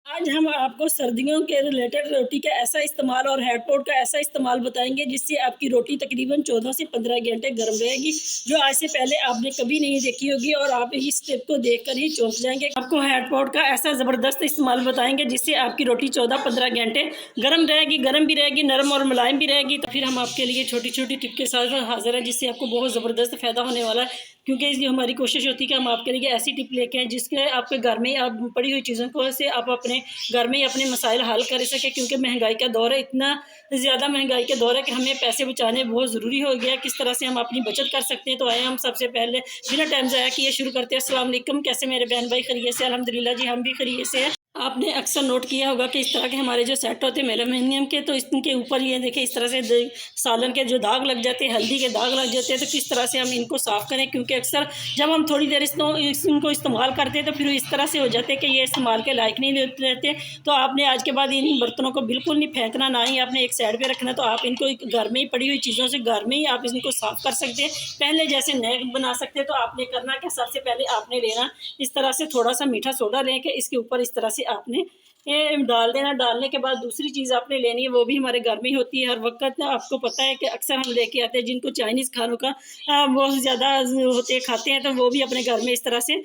आज हम आपको सर्दियों के रिलेटेड रोटी का ऐसा इस्तेमाल और हेड पॉट का ऐसा इस्तेमाल बताएंगे जिससे आपकी रोटी तकरीबन 14 से 15 घंटे गर्म रहेगी, जो आज से पहले आपने कभी नहीं देखी होगी और आप इस स्टेप को देखकर ही चौंक जाएंगे। आपको हेड पॉट का ऐसा ज़बरदस्त इस्तेमाल बताएंगे जिससे आपकी रोटी 14-15 घंटे गर्म रहेगी, गर्म भी रहेगी, नरम और मुलायम भी रहेगी। तो फिर हम आपके लिए छोटी छोटी टिप के साथ हाजिर हैं जिससे आपको बहुत ज़बरदस्त फ़ायदा होने वाला है, क्योंकि इसकी हमारी कोशिश होती है कि हम आपके लिए ऐसी टिप लेके आएँ जिसके आपके घर में आप पड़ी हुई चीज़ों को से आप अपने घर में ही अपने मसाइल हल कर सकें। क्योंकि महंगाई का दौर है, इतना ज़्यादा महंगाई का दौर है कि हमें पैसे बचाने बहुत ज़रूरी हो गया है। किस तरह से हम अपनी बचत कर सकते हैं, तो आए हम सबसे पहले बिना टाइम ज़ाया किए शुरू करते हैं। अस्सलाम वालेकुम, कैसे मेरे बहन भाई? खैरियत से? अल्हम्दुलिल्लाह जी, हम भी खैरियत से हैं। आपने अक्सर नोट किया होगा कि इस तरह के हमारे जो सेट होते हैं एल्युमिनियम के, तो इनके ऊपर ये देखिए इस तरह से सालन के जो दाग लग जाते हैं, हल्दी के दाग लग जाते हैं। तो किस तरह से हम इनको साफ़ करें, क्योंकि अक्सर जब हम थोड़ी देर इनको इस्तेमाल करते हैं तो फिर इस तरह से हो जाते हैं कि ये इस्तेमाल के लायक नहीं रहते। तो आपने आज के बाद इन बर्तनों को बिल्कुल नहीं फेंकना, ना ही आपने एक साइड पर रखना। तो आप इनको घर में ही पड़ी हुई चीज़ों से घर में ही आप इनको साफ़ कर सकते हैं। पहले जैसे नए बना सकते हैं, तो आपने करना क्या, सबसे पहले आपने लेना इस तरह से थोड़ा सा मीठा सोडा लेके इसके ऊपर इस तरह से आपने ये डाल देना। डालने के बाद दूसरी चीज़ आपने लेनी है, वो भी हमारे घर में ही होती है हर वक्त। आपको पता है कि अक्सर हम लेके आते हैं जिनको चाइनीज़ खानों का बहुत ज़्यादा होते हैं, खाते हैं, तो वो भी अपने घर में इस तरह से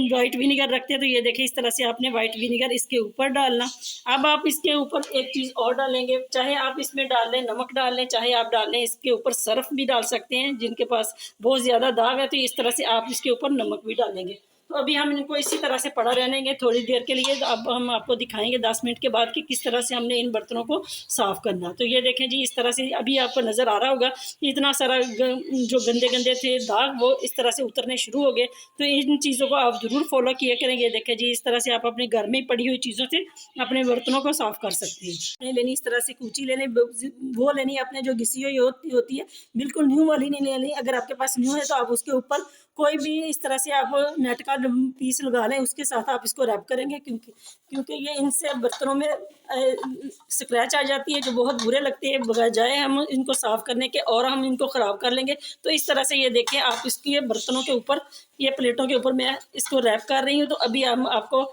वाइट विनीगर रखते हैं। तो ये देखिए इस तरह से आपने वाइट विनीगर इसके ऊपर डालना। अब आप इसके ऊपर एक चीज़ और डालेंगे, चाहे आप इसमें डाल लें नमक डाल लें, चाहे आप डाल लें इसके ऊपर सर्फ भी डाल सकते हैं। जिनके पास बहुत ज़्यादा दाग है तो इस तरह से आप इसके ऊपर नमक भी डालेंगे। तो अभी हम इनको इसी तरह से पड़ा रहनेंगे थोड़ी देर के लिए। अब हम आपको दिखाएंगे 10 मिनट के बाद कि किस तरह से हमने इन बर्तनों को साफ़ करना। तो ये देखें जी, इस तरह से अभी आपको नज़र आ रहा होगा इतना सारा जो गंदे गंदे थे दाग वो इस तरह से उतरने शुरू हो गए। तो इन चीज़ों को आप ज़रूर फॉलो किया करें। ये देखें जी, इस तरह से आप अपने घर में पड़ी हुई चीज़ों से अपने बर्तनों को साफ़ कर सकते हैं। लेनी इस तरह से कूची लेनी, वो लेनी अपने जो घिसी हुई होती है, बिल्कुल न्यू वाली नहीं लेनी। अगर आपके पास न्यू है तो आप उसके ऊपर कोई भी इस तरह से आप नेट का पीस लगा लें, उसके साथ आप इसको रैप करेंगे, क्योंकि ये इनसे बर्तनों में स्क्रैच आ जाती है जो बहुत बुरे लगते हैं। बजाय हम इनको साफ़ करने के और हम इनको ख़राब कर लेंगे। तो इस तरह से ये देखिए आप इसकी बर्तनों के ऊपर, ये प्लेटों के ऊपर मैं इसको रैप कर रही हूँ। तो अभी हम आपको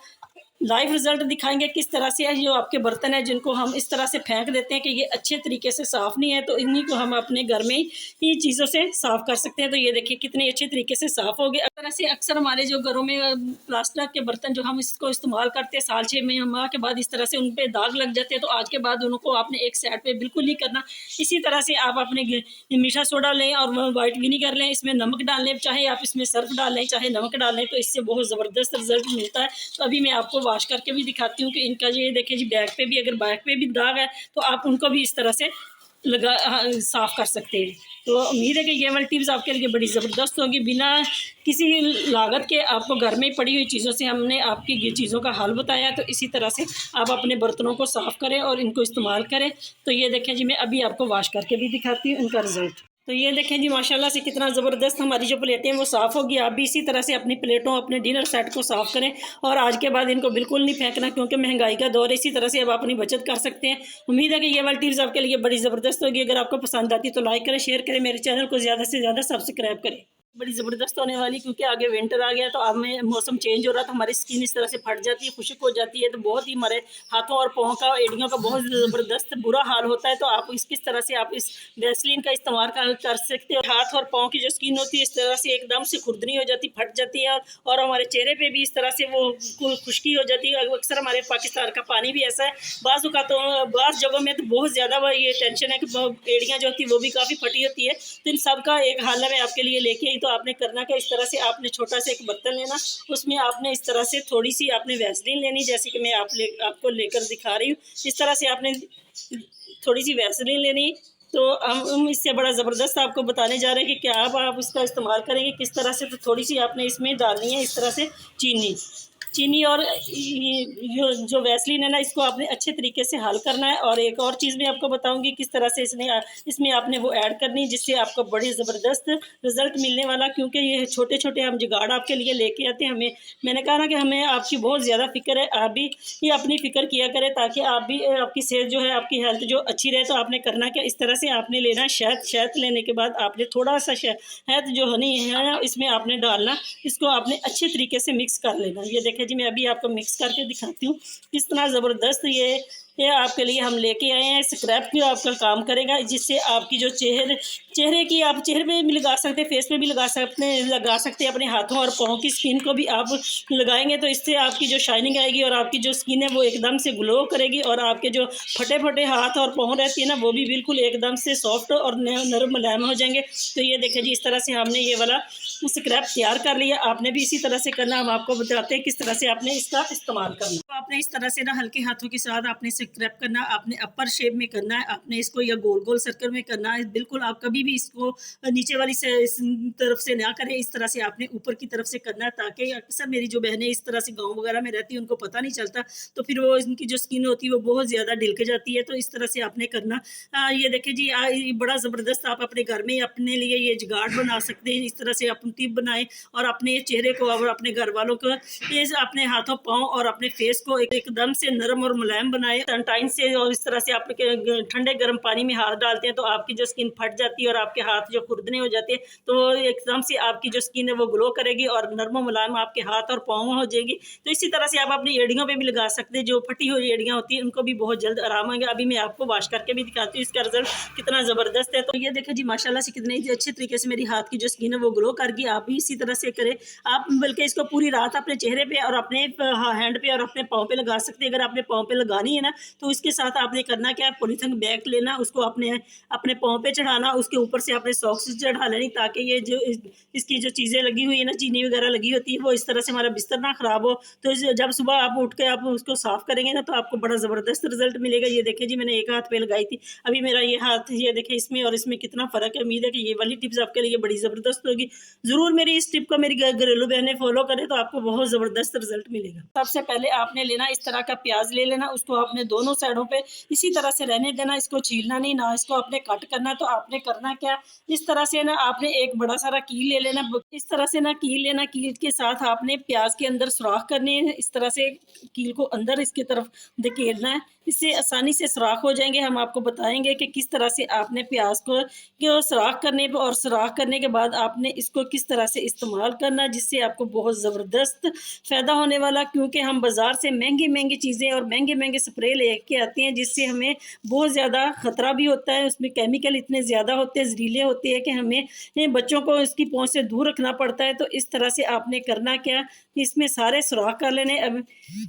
लाइव रिजल्ट दिखाएंगे किस तरह से है। जो आपके बर्तन है जिनको हम इस तरह से फेंक देते हैं कि ये अच्छे तरीके से साफ़ नहीं है, तो इन्हीं को हम अपने घर में ही चीज़ों से साफ़ कर सकते हैं। तो ये देखिए कितने अच्छे तरीके से साफ़ हो गए। इस तरह से अक्सर हमारे जो घरों में प्लास्टिक के बर्तन जो हम इसको इस्तेमाल करते हैं, साल 6 माह के बाद इस तरह से उन पर दाग लग जाते हैं। तो आज के बाद उनको आपने एक साइड पर बिल्कुल नहीं करना। इसी तरह से आप अपने मीठा सोडा लें और वाइट विनीगर लें, इसमें नमक डाल लें, चाहे आप इसमें सर्फ डाल लें चाहे नमक डाल लें, तो इससे बहुत ज़बरदस्त रिजल्ट मिलता है। तो अभी मैं आपको वॉश करके भी दिखाती हूँ कि इनका ये देखिए जी, बैक पे भी अगर बैक पे भी दाग है तो आप उनको भी इस तरह से साफ़ कर सकते हैं। तो उम्मीद है कि ये वाली टिप्स आपके लिए बड़ी ज़बरदस्त होगी। बिना किसी लागत के आपको घर में पड़ी हुई चीज़ों से हमने आपकी ये चीज़ों का हल बताया। तो इसी तरह से आप अपने बर्तनों को साफ़ करें और इनको इस्तेमाल करें। तो ये देखें जी, मैं अभी आपको वॉश करके भी दिखाती हूँ इनका रिज़ल्ट। तो ये देखें जी, माशाल्लाह से कितना ज़बरदस्त हमारी जो प्लेटें हैं वो साफ़ होगी। आप भी इसी तरह से अपनी प्लेटों, अपने डिनर सेट को साफ़ करें और आज के बाद इनको बिल्कुल नहीं फेंकना, क्योंकि महंगाई का दौर है। इसी तरह से अब अपनी बचत कर सकते हैं। उम्मीद है कि ये वाली टिप्स आपके लिए बड़ी ज़बरदस्त होगी। अगर आपको पसंद आती है तो लाइक करें, शेयर करें, मेरे चैनल को ज़्यादा से ज़्यादा सब्सक्राइब करें। बड़ी ज़बरदस्त होने वाली, क्योंकि आगे विंटर आ गया तो अब में मौसम चेंज हो रहा, तो हमारी स्किन इस तरह से फट जाती है, खुश्क हो जाती है। तो बहुत ही हमारे हाथों और पाँव का, एड़ियों का बहुत ज़बरदस्त बुरा हाल होता है। तो आप किस तरह से आप इस वैसलीन का इस्तेमाल कर सकते हो। हाथ और पाँव की जो स्किन होती है इस तरह से एकदम से खुरदनी हो जाती, फट जाती है, और हमारे चेहरे पे भी इस तरह से वो खुश्की हो जाती है। अक्सर हमारे पाकिस्तान का पानी भी ऐसा है, बाज़ जगहों में तो बहुत ज़्यादा ये टेंशन है कि एड़ियाँ जो होती है वो भी काफ़ी फटी होती है। तो इन सब का एक हल मैं आपके लिए लेके आई। तो आपने करना क्या, इस तरह से आपने छोटा सा एक बर्तन लेना, उसमें आपने इस तरह से थोड़ी सी आपने वैसलीन लेनी, जैसे कि मैं आपको लेकर दिखा रही हूँ। इस तरह से आपने थोड़ी सी वैसलीन लेनी। तो हम इससे बड़ा ज़बरदस्त आपको बताने जा रहे हैं कि क्या आप इसका इस्तेमाल करेंगे किस तरह से। तो थोड़ी सी आपने इसमें डालनी है इस तरह से चीनी और जो वैसलीन है ना, इसको आपने अच्छे तरीके से हल करना है। और एक और चीज़ मैं आपको बताऊंगी किस तरह से इसमें आपने वो ऐड करनी है, जिससे आपको बड़ी ज़बरदस्त रिज़ल्ट मिलने वाला। क्योंकि ये छोटे छोटे हम जुगाड़ आपके लिए लेके आते हैं। मैंने कहा ना कि हमें आपकी बहुत ज़्यादा फ़िक्र है। आप भी ये अपनी फ़िक्र किया करें ताकि आप भी आपकी सेहत जो है, आपकी हेल्थ जो अच्छी रहे। तो आपने करना क्या, इस तरह से आपने लेना शहद लेने के बाद आपने थोड़ा सा शहद जो हनी है इसमें आपने डालना, इसको आपने अच्छे तरीके से मिक्स कर लेना। ये देखें देखिए जी, मैं अभी आपको मिक्स करके दिखाती हूँ किस तरह ज़बरदस्त ये आपके लिए हम लेके आए हैं। स्क्रैप की आपका काम करेगा, जिससे आपकी जो चेहरे की, आप चेहरे पे भी लगा सकते हैं, फेस पे भी लगा सकते हैं। अपने हाथों और पाँव की स्किन को भी आप लगाएंगे तो इससे आपकी जो शाइनिंग आएगी और आपकी जो स्किन है वो एकदम से ग्लो करेगी, और आपके जो फटे हाथ और पाँव रहती है ना, वो भी बिल्कुल एकदम से सॉफ्ट और नरम मुलायम हो जाएंगे। तो ये देखिए जी, इस तरह से हमने ये वाला स्क्रैप तैयार कर लिया। आपने भी इसी तरह से करना। हम आपको बताते हैं किस तरह से आपने इसका इस्तेमाल करना। तो आपने इस तरह से ना हल्के हाथों के साथ आपने स्क्रैप करना, आपने अपर शेप में करना है, आपने इसको या गोल गोल सर्कल में करना है। बिल्कुल आप कभी भी इसको नीचे वाली से इस तरफ से ना करें, इस तरह से आपने ऊपर की तरफ से करना है, ताकि अक्सर मेरी जो बहनें इस तरह से गाँव वगैरह में रहती है उनको पता नहीं चलता, तो फिर वो इनकी जो स्किन होती है वो बहुत ज़्यादा ढिलक जाती है। तो इस तरह से आपने करना। ये देखिए जी, ये बड़ा ज़बरदस्त आप अपने घर में अपने लिए ये जुगाड़ बना सकते हैं। इस तरह से अपनी टिप बनाएं और अपने चेहरे को और अपने घर वालों को, ये अपने हाथों पाँव और अपने फेस को एकदम से नरम और मुलायम बनाए टर्नटाइन से। और इस तरह से आप ठंडे गर्म पानी में हाथ डालते हैं तो आपकी जो स्किन फट जाती है और आपके हाथ जो खुरदने हो जाते हैं, तो एकदम से आपकी जो स्किन है वो ग्लो करेगी और नरम मुलायम आपके हाथ और पाँव हो जाएगी। तो इसी तरह से आप अपनी एड़ियों पे भी लगा सकते हैं, जो फटी हुई एड़ियाँ होती हैं उनको भी बहुत जल्द आराम आएगा। अभी मैं आपको वॉश करके भी दिखाती हूँ इसका रिजल्ट कितना ज़बरदस्त है। तो ये देखिए जी, माशाल्लाह से कितने अच्छे तरीके से मेरी हाथ की जो स्किन है वो ग्लो कर गई। आप भी इसी तरह से करें। आप बल्कि इसको पूरी रात अपने चेहरे पे और अपने हैंड पे और अपने पाँव पे लगा सकते हैं। अगर आपने पाँव पे लगानी है ना, तो इसके साथ आपने करना क्या है, पॉलीथिन बैग लेना, उसको अपने पाँव पे चढ़ाना, उसके ऊपर से आपने सॉक्स चढ़ा लेनी, ताकि ये जो इसकी जो चीज़ें लगी हुई है ना, चीनी वगैरह लगी होती है, वो इस तरह से हमारा बिस्तर ना ख़राब हो। तो जब सुबह आप उठ के आप उसको साफ़ करेंगे ना, तो आपको बड़ा ज़बरदस्त रिजल्ट मिलेगा। ये देखिए जी, मैंने एक हाथ पे लगाई थी, अभी मेरा ये हाथ, ये देखिए इसमें और इसमें कितना फ़र्क है। उम्मीद है कि ये वाली टिप्स आपके लिए बड़ी ज़बरदस्त होगी। ज़रूर मेरी इस टिप को मेरी घरेलू बहनें फॉलो करें तो आपको बहुत ज़बरदस्त रिजल्ट मिलेगा। सबसे पहले आपने लेना इस तरह का प्याज ले लेना, उसको आपने दोनों साइडों पे इसी तरह से रहने देना, इसको छीलना नहीं, ना इसको आपने कट करना। तो आपने करना क्या, इस तरह से ना आपने एक बड़ा सारा कील ले लेना, इस तरह से ना कील लेना, कील के साथ आपने प्याज के अंदर सुराख करने हैं। इस तरह से कील को अंदर इसकी तरफ धकेलना है, इससे आसानी से सुराख हो जाएंगे। हम आपको बताएंगे कि किस तरह से आपने प्याज को सुराख करने पर और सुराख करने के बाद आपने इसको किस तरह से इस्तेमाल करना, जिससे आपको बहुत ज़बरदस्त फ़ायदा होने वाला। क्योंकि हम बाज़ार से महंगी चीज़ें और महंगे स्प्रे लेके आते हैं, जिससे हमें बहुत ज़्यादा ख़तरा भी होता है। उसमें केमिकल इतने ज़्यादा होते हैं, जहरीले होते हैं कि हमें बच्चों को इसकी पहुँच से दूर रखना पड़ता है। तो इस तरह से आपने करना क्या, इसमें सारे सुराख कर लेने। अब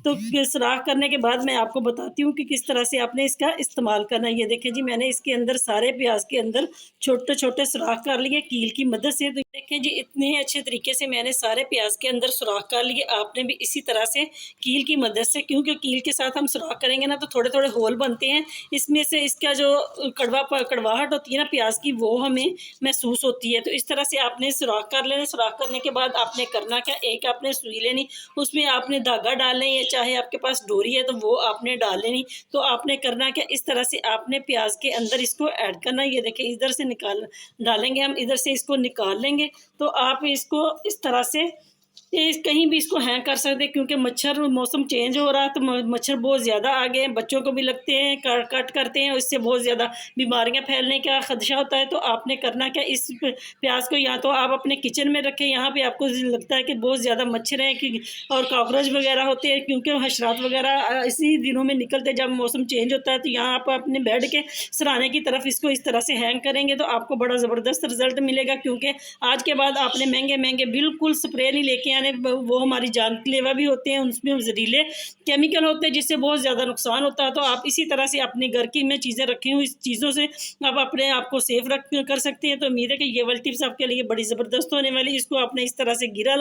तो सुराख करने के बाद मैं आपको बताती हूँ कि किस तरह से आपने इसका इस्तेमाल करना है। ये देखिए जी, मैंने इसके अंदर सारे प्याज के अंदर छोटे छोटे सुराख कर लिए कील की मदद से। तो देखें जी, इतने अच्छे तरीके से मैंने सारे प्याज के अंदर सुराख कर लिए। आपने भी इसी तरह से कील की मदद से, क्योंकि कील के साथ हम सुराख करेंगे ना तो थोड़े थोड़े होल बनते हैं, इसमें से इसका जो कड़वाहट होती है ना प्याज की, वो हमें महसूस होती है। तो इस तरह से आपने सुराख कर लेना। सुराख करने के बाद आपने करना क्या, एक आपने सुई लेनी, उसमें आपने धागा डालना है, चाहे आपके पास डोरी है तो वो आपने डाल लेनी। तो आपने करना क्या, इस तरह से आपने प्याज के अंदर इसको ऐड करना। ये देखिए, इधर से निकाल डालेंगे हम, इधर से इसको निकाल लेंगे। तो आप इसको इस तरह से कहीं भी इसको हैंग कर सकते हैं, क्योंकि मौसम चेंज हो रहा है तो मच्छर बहुत ज़्यादा आ गए हैं, बच्चों को भी लगते हैं, कट करते हैं, इससे बहुत ज़्यादा बीमारियां फैलने का खदशा होता है। तो आपने करना क्या, इस प्याज को या तो आप अपने किचन में रखें, यहाँ पे आपको लगता है कि बहुत ज़्यादा मच्छर हैं और कॉकरोच वगैरह होते हैं, क्योंकि हशरात वगैरह इसी दिनों में निकलते, जब मौसम चेंज होता है। तो यहाँ आप अपने बेड के सराहने की तरफ इसको इस तरह से हैंग करेंगे तो आपको बड़ा ज़बरदस्त रिजल्ट मिलेगा। क्योंकि आज के बाद आपने महंगे बिल्कुल स्प्रे नहीं लेके आने, वो हमारी जानलेवा भी होते हैं, उनमें जहरीले केमिकल होते हैं, जिससे बहुत ज़्यादा नुकसान होता है। तो आप इसी तरह से अपने घर की में चीज़ें रखी हुई, इस चीज़ों से आप अपने आप को सेफ कर सकते हैं। तो उम्मीद है कि ये वाली टिप्स आपके लिए बड़ी ज़बरदस्त होने वाली। इसको आपने इस तरह से गिरा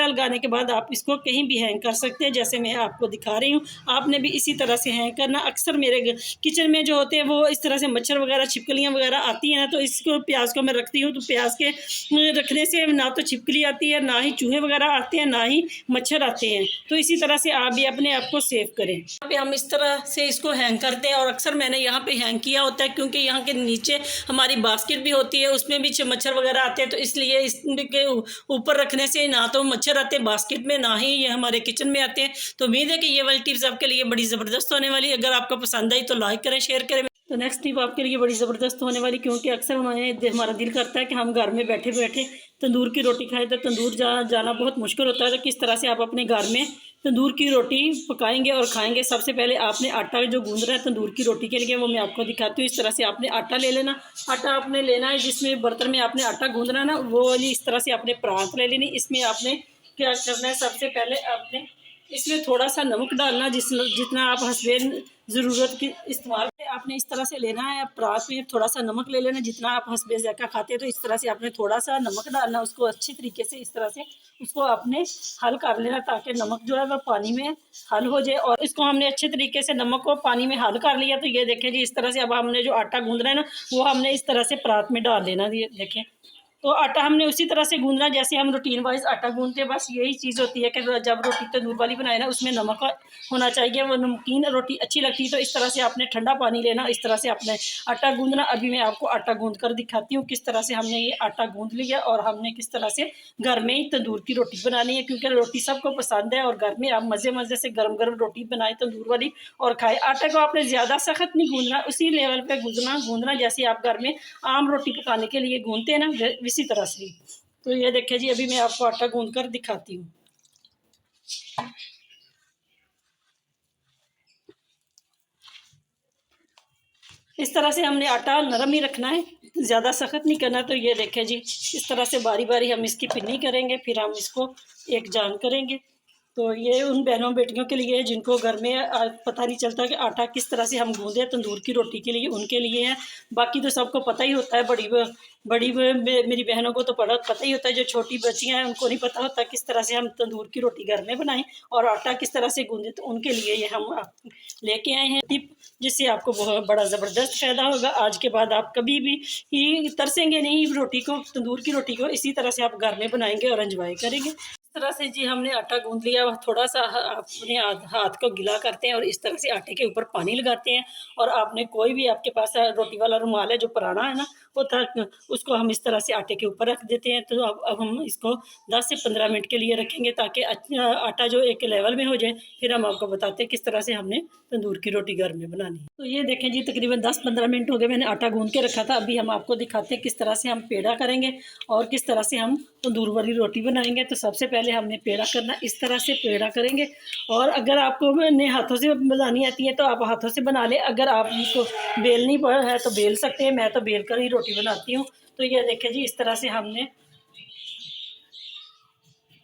लगाने के बाद आप इसको कहीं भी हैंग कर सकते हैं, जैसे मैं आपको दिखा रही हूँ। आपने भी इसी तरह से हैंग करना। अक्सर मेरे किचन में जो होते हैं वो इस तरह से मच्छर वगैरह छिपकलियाँ वगैरह आती हैं ना, तो इसको प्याज को मैं रखती हूँ, तो प्याज के रखने से ना तो छिपकली आती है, ना ही चूहे वगैरह आते हैं, ना ही मच्छर आते हैं। तो इसी तरह से आप भी अपने आप को सेव करें। यहाँ पे हम इस तरह से इसको हैंग करते हैं, और अक्सर मैंने यहाँ पे हैंग किया होता है, क्योंकि यहाँ के नीचे हमारी बास्केट भी होती है, उसमें भी मच्छर वगैरह आते हैं। तो इसलिए इसके ऊपर रखने से ना तो मच्छर आते हैं बास्केट में, ना ही ये हमारे किचन में आते हैं। तो उम्मीद है कि ये वाली टिप्स आपके लिए बड़ी ज़बरदस्त होने वाली है। अगर आपको पसंद आई तो लाइक करें, शेयर करें। तो नेक्स्ट टिप आपके लिए बड़ी ज़बरदस्त होने वाली, क्योंकि अक्सर हमारा दिल करता है कि हम घर में बैठे बैठे तंदूर की रोटी खाएं, तो तंदूर जाना बहुत मुश्किल होता है। तो किस तरह से आप अपने घर में तंदूर की रोटी पकाएंगे और खाएंगे। सबसे पहले आपने आटा जो गूंद रहा है तंदूर की रोटी के लिए, वो मैं आपको दिखाती हूँ। इस तरह से आपने आटा ले लेना। आटा आपने लेना है जिसमें बर्तन में आपने आटा गूंदना है ना, वो वाली इस तरह से आपने परात ले लेनी। इसमें आपने क्या करना है, सबसे पहले आपने इसमें थोड़ा सा नमक डालना, जितना आप हसबे ज़रूरत की इस्तेमाल आपने इस तरह से लेना है। परात में थोड़ा सा नमक ले लेना, जितना आप हसबे ज़ायक़ा खाते हैं, तो इस तरह से आपने थोड़ा सा नमक डालना। उसको अच्छी तरीके से इस तरह से उसको आपने हल कर लेना, ताकि नमक जो है वो पानी में हल हो जाए। और इसको हमने अच्छे तरीके से नमक को पानी में हल कर लिया। तो ये देखें जी, इस तरह से अब हमने जो आटा गूंदना है ना, वो हमने इस तरह से परात में डाल देना। ये देखें, तो आटा हमने उसी तरह से गूंदना जैसे हम रूटीन वाइज आटा गूंदते हैं। बस यही चीज़ होती है कि जब रोटी तंदूर वाली बनाए ना, उसमें नमक होना चाहिए, वो नमकीन रोटी अच्छी लगती है। तो इस तरह से आपने ठंडा पानी लेना, इस तरह से आपने आटा गूंदना। अभी मैं आपको आटा गूंद कर दिखाती हूँ किस तरह से हमने ये आटा गूंद लिया और हमने किस तरह से घर में ही तंदूर की रोटी बनानी है, क्योंकि रोटी सबको पसंद है। और घर में आप मज़े मज़े से गर्म गर्म रोटी बनाए तंदूर वाली और खाए। आटे को आपने ज़्यादा सख्त नहीं गूंदना, उसी लेवल पे गूंदना जैसे आप घर में आम रोटी पकाने के लिए गूंदते हैं ना, इसी तरह से। तो ये देखिए जी, अभी मैं आपको आटा गूंद कर दिखाती हूँ। इस तरह से हमने आटा नरम ही रखना है, ज़्यादा सख्त नहीं करना। तो ये देखें जी, इस तरह से बारी बारी हम इसकी पिन्नी करेंगे, फिर हम इसको एक जान करेंगे। तो ये उन बहनों बेटियों के लिए है जिनको घर में पता नहीं चलता कि आटा किस तरह से हम गूंदे तंदूर की रोटी के लिए, उनके लिए है। बाकी तो सबको पता ही होता है, मेरी बहनों को तो पता ही होता है। जो छोटी बच्चियां हैं उनको नहीं पता होता किस तरह से हम तंदूर की रोटी घर में बनाएं और आटा किस तरह से गूंदे। तो उनके लिए ये हम लेके आए हैं टिप, जिससे आपको बहुत बड़ा ज़बरदस्त फ़ायदा होगा। आज के बाद आप कभी भी ही तरसेंगे नहीं रोटी को, तंदूर की रोटी को। इसी तरह से आप घर में बनाएंगे और एंजॉय करेंगे। इस तरह से जी हमने आटा गूंद लिया। थोड़ा सा अपने हाथ को गीला करते हैं और इस तरह से आटे के ऊपर पानी लगाते हैं। और आपने कोई भी आपके पास रोटी वाला रुमाल है जो पुराना है ना, वो उसको हम इस तरह से आटे के ऊपर रख देते हैं। तो अब हम इसको 10 से 15 मिनट के लिए रखेंगे, ताकि आटा जो एक लेवल में हो जाए। फिर हम आपको बताते हैं किस तरह से हमने तंदूर की रोटी घर में बनानी है। तो ये देखें जी, तकरीबन 10-15 मिनट हो गए, मैंने आटा गूंद के रखा था। अभी हम आपको दिखाते हैं किस तरह से हम पेड़ा करेंगे और किस तरह से हम तंदूर वाली रोटी बनाएंगे। तो सबसे पहले हमने पेड़ा करना, इस तरह से पेड़ा करेंगे। और अगर आपको नए हाथों से बनानी आती है तो आप हाथों से बना लें, अगर आप इसको बेलनी है तो बेल सकते हैं। मैं तो बेल कर ही रोटी बनाती हूँ। तो ये देखें जी, इस तरह से हमने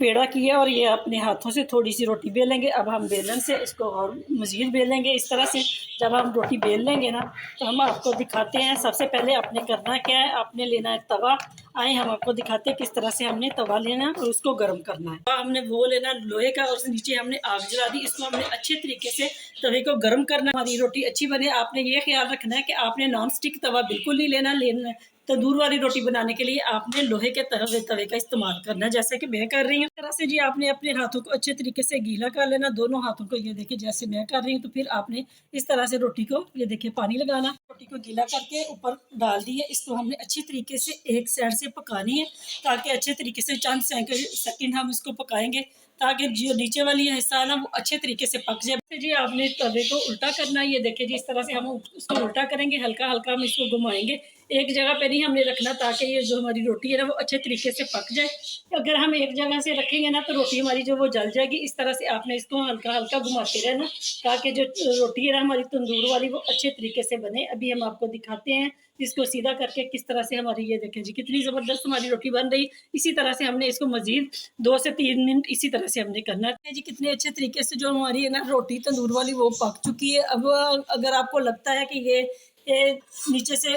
पेड़ा किया और ये अपने हाथों से थोड़ी सी रोटी बेलेंगे। अब हम बेलन से इसको और मज़ीद बेलेंगे। इस तरह से जब हम रोटी बेल लेंगे ना, तो हम आपको दिखाते हैं। सबसे पहले आपने करना क्या है, आपने लेना है तवा। आए हम आपको दिखाते हैं किस तरह से हमने तवा लेना है और उसको गर्म करना है। हमने वो लेना लोहे का और नीचे हमने आग जला दी। इसको हमने अच्छे तरीके से तवे को गर्म करना, हमारी रोटी अच्छी बने। आपने ये ख्याल रखना है कि आपने नॉन स्टिक तवा बिल्कुल नहीं लेना। तंदूर वाली रोटी बनाने के लिए आपने लोहे के तवे का इस्तेमाल करना है, जैसे कि मैं कर रही हूँ। इस तरह से जी आपने अपने हाथों को अच्छे तरीके से गीला कर लेना, दोनों हाथों को। ये देखिए जैसे मैं कर रही हूँ। तो फिर आपने इस तरह से रोटी को, ये देखिए, पानी लगाना, रोटी को गीला करके ऊपर डाल दी है। इसको हमने अच्छी तरीके से एक साइड से पकानी है, ताकि अच्छे तरीके से चंद सेकंड हम इसको पकाएंगे, ताकि जो नीचे वाली हिस्सा है ना, वो अच्छे तरीके से पक जाए। जी आपने तवे को उल्टा करना है। ये देखिए जी, इस तरह से हम उसको उल्टा करेंगे, हल्का हल्का हम इसको घुमाएंगे। एक जगह पे नहीं हमने रखना, ताकि ये जो हमारी रोटी है ना, वो अच्छे तरीके से पक जाए। अगर हम एक जगह से रखेंगे ना, तो रोटी हमारी जो वो जल जाएगी। इस तरह से आपने इसको हल्का हल्का घुमाते रहना, ताकि जो रोटी है ना हमारी तंदूर वाली, वो अच्छे तरीके से बने। अभी हम आपको दिखाते हैं इसको सीधा करके किस तरह से हमारी, ये देखें जी, कितनी ज़बरदस्त हमारी रोटी बन रही। इसी तरह से हमने इसको मज़ीद 2 से 3 मिनट इसी तरह से हमने करना है जी। कितने अच्छे तरीके से जो हमारी है ना रोटी तंदूर वाली, वो पक चुकी है। अब अगर आपको लगता है कि ये नीचे से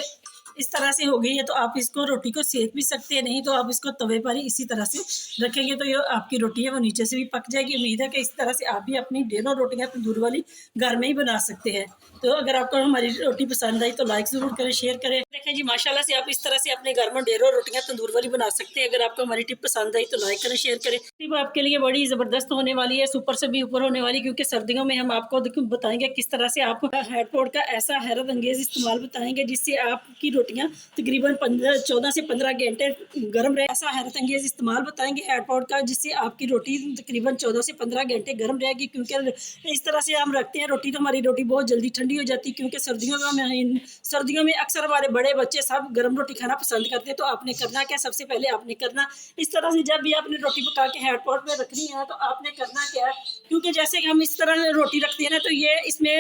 इस तरह से हो गई है, तो आप इसको रोटी को सेक भी सकते हैं। नहीं तो आप इसको तवे पर ही इसी तरह से रखेंगे, तो ये आपकी रोटी है वो नीचे से भी पक जाएगी। उम्मीद है कि इस तरह से आप भी अपनी ढेरों रोटियां तंदूर वाली घर में ही बना सकते हैं। तो अगर आपको हमारी रोटी पसंद आई तो लाइक ज़रूर करें, शेयर करें। देखें जी, माशाल्लाह से आप इस तरह से अपने घर में ढेरों रोटियां तंदूर वाली बना सकते हैं। अगर आपको हमारी टिप पसंद आई तो लाइक करें, शेयर करें। टिप आपके लिए बड़ी ज़बरदस्त होने वाली है, सुपर से भी ऊपर होने वाली, क्योंकि सर्दियों में हम आपको बताएंगे किस तरह से आप हेडपोर्ट का ऐसा हैरत अंगेज इस्तेमाल बताएंगे, जिससे आपकी रोटियाँ तकरीबन 14 से 15 घंटे गर्म रहे। ऐसा हैरत अंगेज़ इस्तेमाल बताएंगे हेड पॉट का जिससे आपकी रोटी तकरीबन 14 से 15 घंटे गर्म रहेगी, क्योंकि इस तरह से हम रखते हैं रोटी तो हमारी रोटी बहुत जल्दी ठंडी हो जाती है, क्योंकि सर्दियों में अक्सर हमारे बड़े बच्चे सब गर्म रोटी खाना पसंद करते हैं। तो आपने करना क्या, सबसे पहले आपने करना इस तरह से, जब भी आपने रोटी पका के हेड पॉट में रखनी है तो आपने करना क्या है, क्योंकि जैसे कि हम इस तरह रोटी रखते हैं ना तो ये इसमें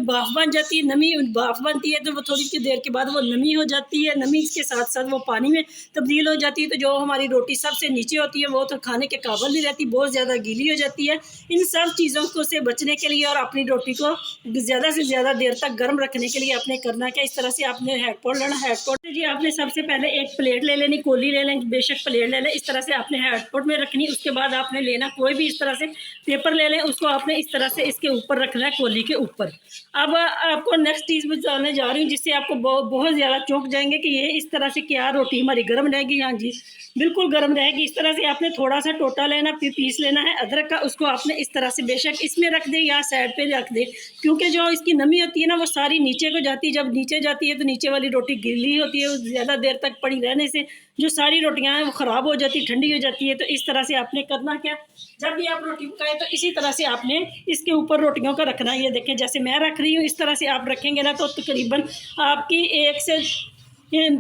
भाप बन जाती है, नमी भाप बनती है, तो वो थोड़ी सी देर के बाद वो नमी हो जाती है, नमी इसके साथ साथ वो पानी में तब्दील हो जाती है, तो जो हमारी रोटी सबसे नीचे होती है वो तो खाने के काबिल नहीं रहती, बहुत ज़्यादा गीली हो जाती है। इन सब चीज़ों को से बचने के लिए और अपनी रोटी को ज़्यादा से ज़्यादा देर तक गर्म रखने के लिए आपने करना क्या, इस तरह से आपने हेड पॉट लेना। हेड पॉट जी आपने सबसे पहले एक प्लेट ले लेनी, कोली ले लें, बेशक प्लेट ले लें, इस तरह से आपने हेड पॉट में रखनी। उसके बाद आपने लेना कोई भी इस तरह से पेपर ले लें, उसको आपने इस तरह से इसके ऊपर रखना है, कोली के ऊपर। अब आपको नेक्स्ट चीज़ बताने जा रही हूँ जिससे आपको बहुत ज़्यादा चौंक जाएंगे कि ये इस तरह से क्या रोटी हमारी गर्म रहेगी। हाँ जी बिल्कुल गर्म रहेगी। इस तरह से आपने थोड़ा सा टोटा लेना, पीस लेना है अदरक का, उसको आपने इस तरह से बेशक इसमें रख दे या साइड पे रख दे, क्योंकि जो इसकी नमी होती है ना वो सारी नीचे को जाती है। जब नीचे जाती है तो नीचे वाली रोटी गीली होती है, ज़्यादा देर तक पड़ी रहने से जो सारी रोटियां हैं वो ख़राब हो जाती, ठंडी हो जाती है। तो इस तरह से आपने करना क्या, जब भी आप रोटी पकाएं तो इसी तरह से आपने इसके ऊपर रोटियों का रखना है। ये देखें जैसे मैं रख रही हूँ, इस तरह से आप रखेंगे ना तो तकरीबन आपकी 1 से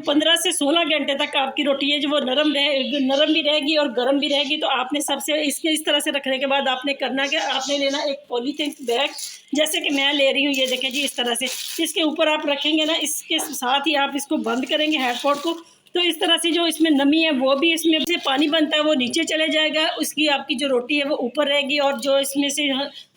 15 से 16 घंटे तक आपकी रोटी है जो वो नरम भी रहेगी और गर्म भी रहेगी। तो आपने सबसे इसके इस तरह से रखने के बाद आपने करना क्या, आपने लेना एक पॉलीथीन बैग, जैसे कि मैं ले रही हूँ, ये देखें जी इस तरह से इसके ऊपर आप रखेंगे ना, इसके साथ ही आप इसको बंद करेंगे हेड पॉट को। तो इस तरह से जो इसमें नमी है वो भी, इसमें से पानी बनता है वो नीचे चले जाएगा, उसकी आपकी जो रोटी है वो ऊपर रहेगी, और जो इसमें से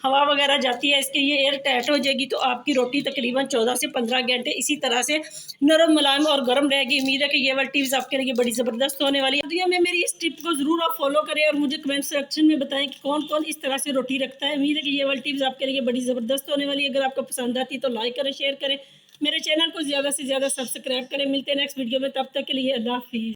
हवा वगैरह जाती है इसके ये एयर टाइट हो जाएगी। तो आपकी रोटी तकरीबन 14 से 15 घंटे इसी तरह से नरम मुलायम और गर्म रहेगी। उम्मीद है कि ये वाली टिप्स आपके लिए बड़ी ज़बरदस्त होने वाली है। तो मैं मेरी इस टिप को ज़रूर आप फॉलो करें और मुझे कमेंट सेक्शन में बताएं कि कौन कौन इस तरह से रोटी रखता है। उम्मीद है कि ये वाली टिप्स आपके लिए बड़ी ज़बरदस्त होने वाली है। अगर आपको पसंद आती है तो लाइक करें, शेयर करें, मेरे चैनल को ज़्यादा से ज़्यादा सब्सक्राइब करें। मिलते हैं नेक्स्ट वीडियो में, तब तक के लिए अल्लाह हाफिज़।